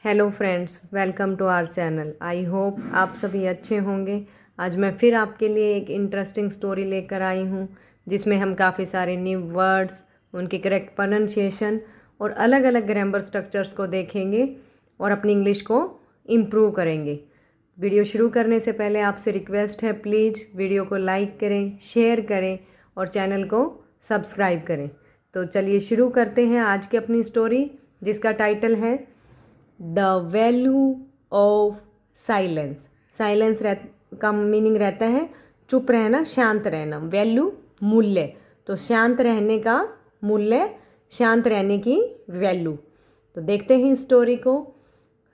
Hello friends, welcome to our channel. I hope आप सभी अच्छे होंगे। आज मैं फिर आपके लिए एक इंटरेस्टिंग स्टोरी लेकर आई हूँ जिसमें हम काफ़ी सारे न्यू वर्ड्स, उनके करेक्ट प्रोनाउंसिएशन और अलग अलग ग्रामर स्ट्रक्चर्स को देखेंगे और अपनी इंग्लिश को इम्प्रूव करेंगे। वीडियो शुरू करने से पहले आपसे रिक्वेस्ट है, प्लीज़ वीडियो को लाइक करें, शेयर करें और चैनल को सब्सक्राइब करें। तो चलिए शुरू करते हैं आज की अपनी स्टोरी, जिसका टाइटल है the value of silence. Silence का मीनिंग रहता है चुप रहना, शांत रहना। वैल्यू मूल्य, तो शांत रहने का मूल्य, शांत रहने की वैल्यू। तो देखते हैं स्टोरी को।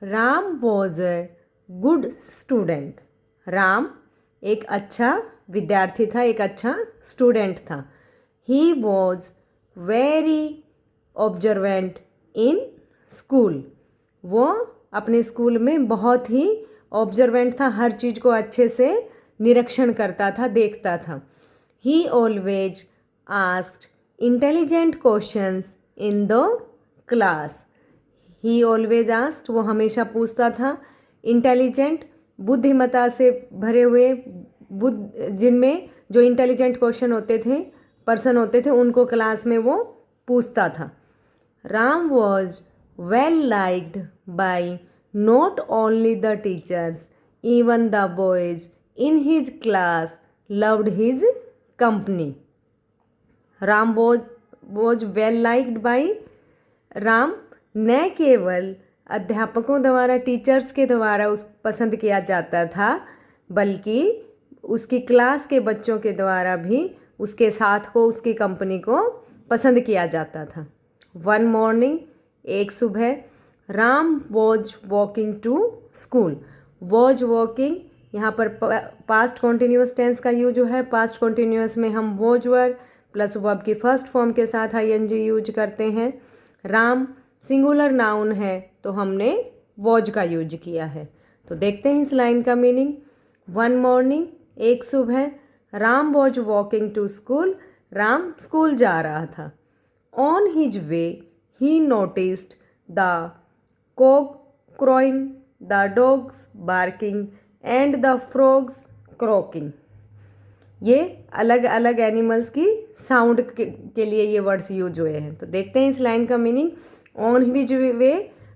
Ram was a good student. Ram एक अच्छा विद्यार्थी था, एक अच्छा स्टूडेंट था। He was very observant in school. वो अपने स्कूल में बहुत ही ऑब्जर्वेंट था, हर चीज़ को अच्छे से निरीक्षण करता था, देखता था। ही always asked intelligent questions in the class. He always asked, वो हमेशा पूछता था। इंटेलिजेंट, बुद्धिमत्ता से भरे हुए, जिनमें जो इंटेलिजेंट क्वेश्चन होते थे, पर्सन होते थे, उनको क्लास में वो पूछता था। Ram was well liked by not only the teachers, even the boys in his class loved his company. Ram was well liked by, Ram न केवल अध्यापकों द्वारा, टीचर्स के द्वारा उस पसंद किया जाता था, बल्कि उसकी क्लास के बच्चों के द्वारा भी उसके साथ को, उसकी कंपनी को पसंद किया जाता था। वन मॉर्निंग, एक सुबह, Ram was walking to school. Was walking, यहाँ पर पास्ट कॉन्टिन्यूस टेंस का यूज है। पास्ट कॉन्टिन्यूस में हम वॉज वर प्लस वर्ब की फर्स्ट फॉर्म के साथ आईएनजी यूज करते हैं। राम सिंगुलर नाउन है तो हमने वॉज का यूज किया है। तो देखते हैं इस लाइन का मीनिंग। वन मॉर्निंग, एक सुबह, Ram was walking to school. Ram school जा रहा था। On his way he noticed the cock crowing, the dogs barking and the frogs croaking. ये अलग अलग एनिमल्स की साउंड के लिए ये वर्ड्स यूज हुए हैं। तो देखते हैं इस लाइन का मीनिंग। ऑन हिज वे,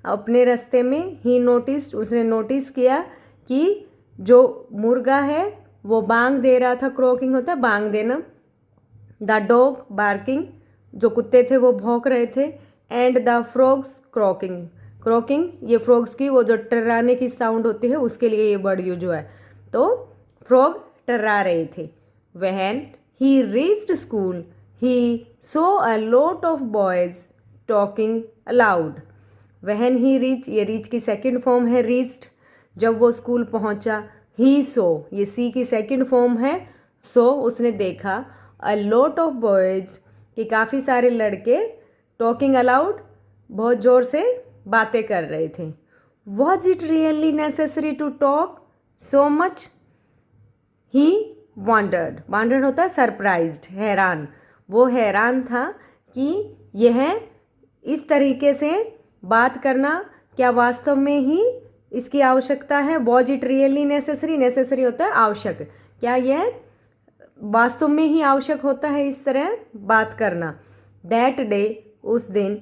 अपने रास्ते में, ही नोटिस्ड, उसने नोटिस किया कि जो मुर्गा है वो बांग दे रहा था। क्रॉकिंग होता है बांग देना। द डॉग बार्किंग, जो कुत्ते थे वो भौंक रहे थे। And the frogs croaking, croaking ये फ्रॉग्स की वो जो टर्राने की साउंड होती है उसके लिए ये वर्ड यूज हुआ है। तो फ्रॉग टर्रा रहे थे। When he reached school he saw a lot of boys talking allowed. When he reach, ये रीच की सेकंड फॉर्म है रीच्ड। जब वो स्कूल पहुंचा, ही सो, ये सी की सेकंड फॉर्म है। सो उसने देखा, अ लॉट ऑफ बॉयज, कि काफ़ी सारे लड़के, टॉकिंग अलाउड बहुत ज़ोर से बातें कर रहे थे। Was it really necessary to talk so much? He wondered, wondered होता है सरप्राइज्ड, हैरान। वो हैरान था कि यह इस तरीके से बात करना क्या वास्तव में ही इसकी आवश्यकता है। Was it really necessary, necessary होता है आवश्यक, क्या यह वास्तव में ही आवश्यक होता है इस तरह बात करना। दैट डे, उस दिन,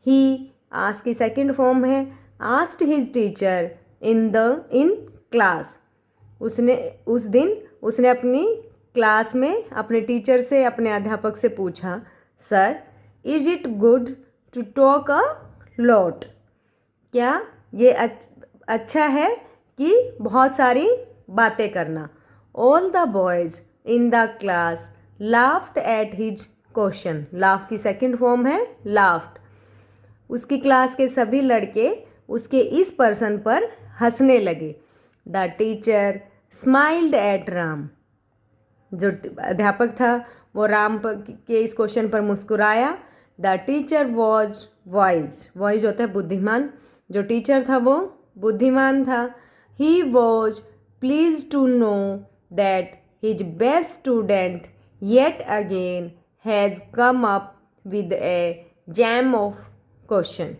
ही, आज की सेकंड फॉर्म है, asked his teacher in class. उसने उस दिन उसने अपनी क्लास में अपने टीचर से, अपने अध्यापक से पूछा, sir is it good to talk a lot? क्या ये अच्छा है कि बहुत सारी बातें करना? All the boys in the class laughed at his question. Laugh की सेकंड फॉर्म है लाफ्ड। उसकी क्लास के सभी लड़के उसके इस पर्सन पर हंसने लगे। The teacher smiled at Ram. जो अध्यापक था वो राम के इस क्वेश्चन पर मुस्कुराया। The teacher was wise, wise होता है बुद्धिमान। जो टीचर था वो बुद्धिमान था। He was please to know that his best student yet again has come up with a gem of question.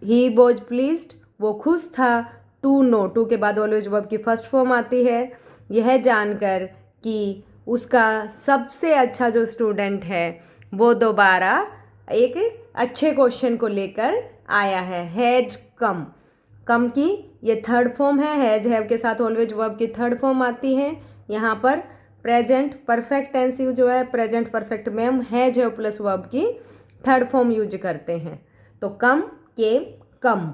He was pleased, वो खुश था। टू नो, टू के बाद ऑलवेज वर्ब की फर्स्ट फॉर्म आती है, यह जानकर कि उसका सबसे अच्छा जो स्टूडेंट है वो दोबारा एक अच्छे क्वेश्चन को लेकर आया है। हैज कम, कम की ये थर्ड फॉर्म है, हैज हैव के साथ ऑलवेज वर्ब की थर्ड फॉर्म आती है। यहाँ पर प्रेजेंट परफेक्ट टेंस जो है, प्रेजेंट परफेक्ट में हम हैज हैव प्लस वर्ब की थर्ड फॉर्म यूज करते हैं। तो कम केम कम।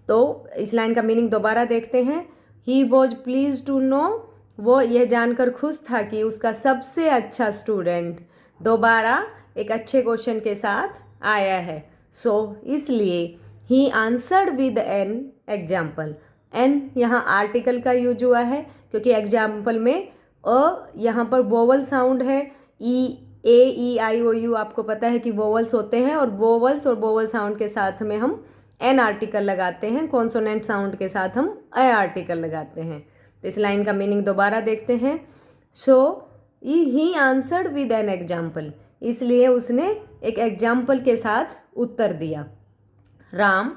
तो इस लाइन का मीनिंग दोबारा देखते हैं। He was please to know, वो यह जानकर खुश था कि उसका सबसे अच्छा स्टूडेंट दोबारा एक अच्छे क्वेश्चन के साथ आया है। सो इसलिए he answered with an example. An यहाँ आर्टिकल का यूज हुआ है क्योंकि एग्जाम्पल में यहाँ पर वोवल साउंड है। ई आई ओ यू आपको पता है कि वोवल्स होते हैं, और वोवल्स और वोवल साउंड के साथ में हम एन आर्टिकल लगाते हैं, कॉन्सोनेंट साउंड के साथ हम ए आर्टिकल लगाते हैं। तो इस लाइन का मीनिंग दोबारा देखते हैं। So he answered with an example, इसलिए उसने एक एग्जाम्पल के साथ उत्तर दिया। Ram,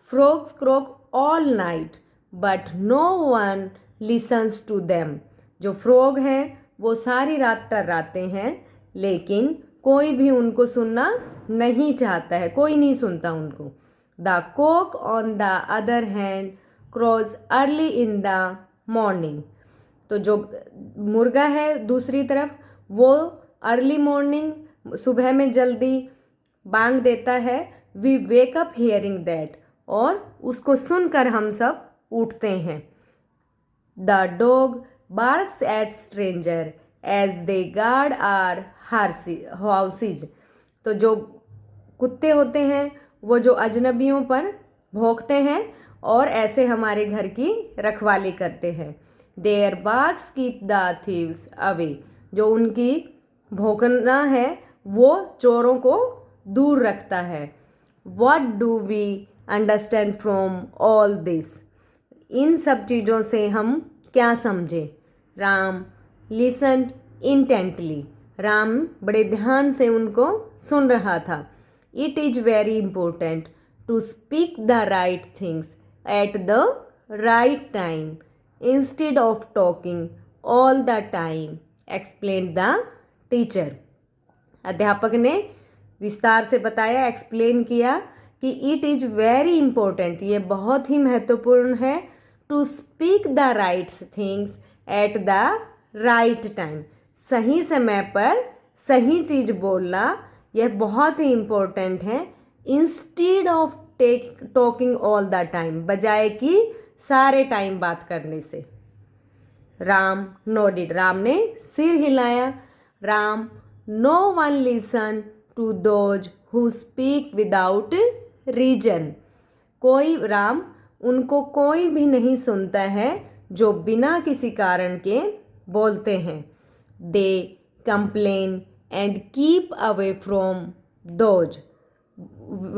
frogs croak all night but no one listens to them. जो फ्रॉग हैं वो सारी रात टर्राते हैं, लेकिन कोई भी उनको सुनना नहीं चाहता है, कोई नहीं सुनता उनको। The cock on the other hand crows early in the morning. तो जो मुर्गा है दूसरी तरफ, वो अर्ली मॉर्निंग सुबह में जल्दी बांग देता है। We wake up hearing that, और उसको सुनकर हम सब उठते हैं। The dog barks at stranger as they guard our houses. तो जो कुत्ते होते हैं वो जो अजनबियों पर भौंकते हैं और ऐसे हमारे घर की रखवाली करते हैं। Their barks keep the thieves away. जो उनकी भौंकना है वो चोरों को दूर रखता है। What do we understand from all this? इन सब चीज़ों से हम क्या समझे? Ram listened intently. राम बड़े ध्यान से उनको सुन रहा था। It is very important to speak the right things at the right time instead of talking all the time, explained the teacher. अध्यापक ने विस्तार से बताया, एक्सप्लेन किया कि इट इज़ वेरी इम्पोर्टेंट, ये बहुत ही महत्वपूर्ण है, to speak the right things at the right time. सही समय पर सही चीज़ बोलना यह बहुत ही इम्पोर्टेंट है। Instead of talking all the time, बजाय कि सारे टाइम बात करने से। राम नोडिड, राम ने सिर हिलाया। Ram, no one listen to those who speak without reason. Ram, उनको कोई भी नहीं सुनता है जो बिना किसी कारण के बोलते हैं। They complain and keep away from those.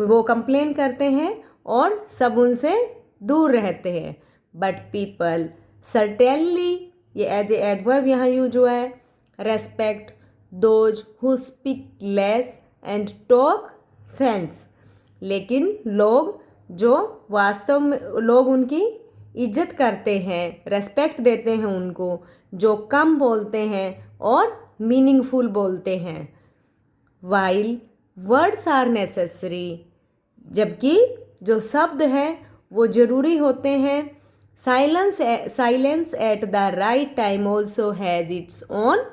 वो कंप्लेन करते हैं और सब उनसे दूर रहते हैं। बट पीपल सर्टेनली, ये एज ए एडवर्ब यहाँ यूज हुआ है, respect those who speak less and talk sense. लेकिन लोग जो वास्तव में लोग उनकी इज्जत करते हैं, रेस्पेक्ट देते हैं उनको, जो कम बोलते हैं और मीनिंगफुल बोलते हैं। वाइल वर्ड्स आर नेसेसरी, जबकि जो शब्द हैं वो ज़रूरी होते हैं। Silence eight the right time also has its own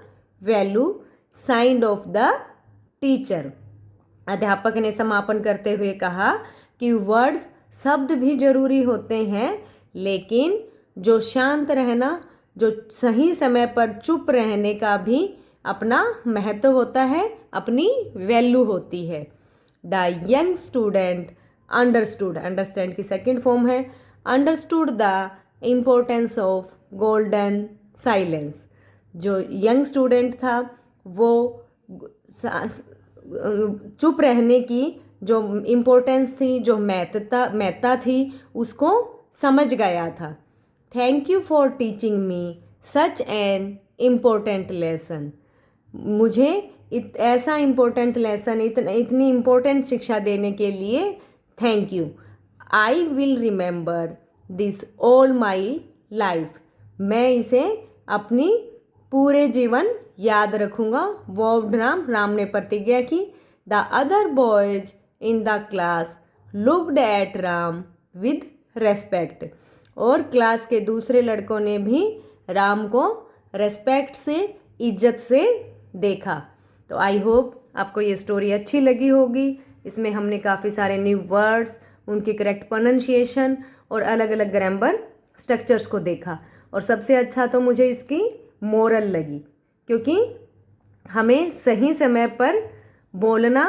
value, signed of the teacher. अध्यापक ने समापन करते हुए कहा कि वर्ड्स, शब्द भी ज़रूरी होते हैं, लेकिन जो शांत रहना, जो सही समय पर चुप रहने का भी अपना महत्व होता है, अपनी वैल्यू होती है। The young student understood, understand की सेकेंड फॉर्म है, understood the importance of golden silence. जो यंग स्टूडेंट था वो चुप रहने की जो इम्पोर्टेंस थी, जो महत्ता थी, उसको समझ गया था। Thank you for teaching me such an important lesson. मुझे ऐसा इम्पोर्टेंट लेसन, इतनी इम्पोर्टेंट शिक्षा देने के लिए thank you. I will remember this all my life. मैं इसे अपनी पूरे जीवन याद रखूँगा। वॉव्ड राम, राम ने प्रतिज्ञा की। The other boys in the class looked at Ram with respect. और क्लास के दूसरे लड़कों ने भी राम को रेस्पेक्ट से, इज्जत से देखा। तो आई होप आपको ये स्टोरी अच्छी लगी होगी। इसमें हमने काफ़ी सारे न्यू वर्ड्स, उनकी करेक्ट प्रोनाउंसिएशन और अलग अलग ग्रामर स्ट्रक्चर्स को देखा। और सबसे अच्छा तो मुझे इसकी मोरल लगी, क्योंकि हमें सही समय पर बोलना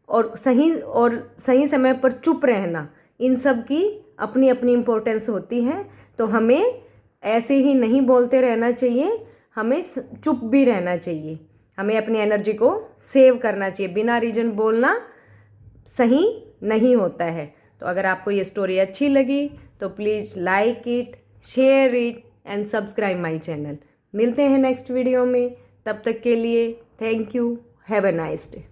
और सही समय पर चुप रहना, इन सब की अपनी अपनी इम्पोर्टेंस होती है। तो हमें ऐसे ही नहीं बोलते रहना चाहिए, हमें चुप भी रहना चाहिए। हमें अपनी एनर्जी को सेव करना चाहिए। बिना रीजन बोलना सही नहीं होता है। तो अगर आपको ये स्टोरी अच्छी लगी तो please like it, share it and subscribe my channel. मिलते हैं नेक्स्ट वीडियो में। तब तक के लिए thank you. Have a nice day.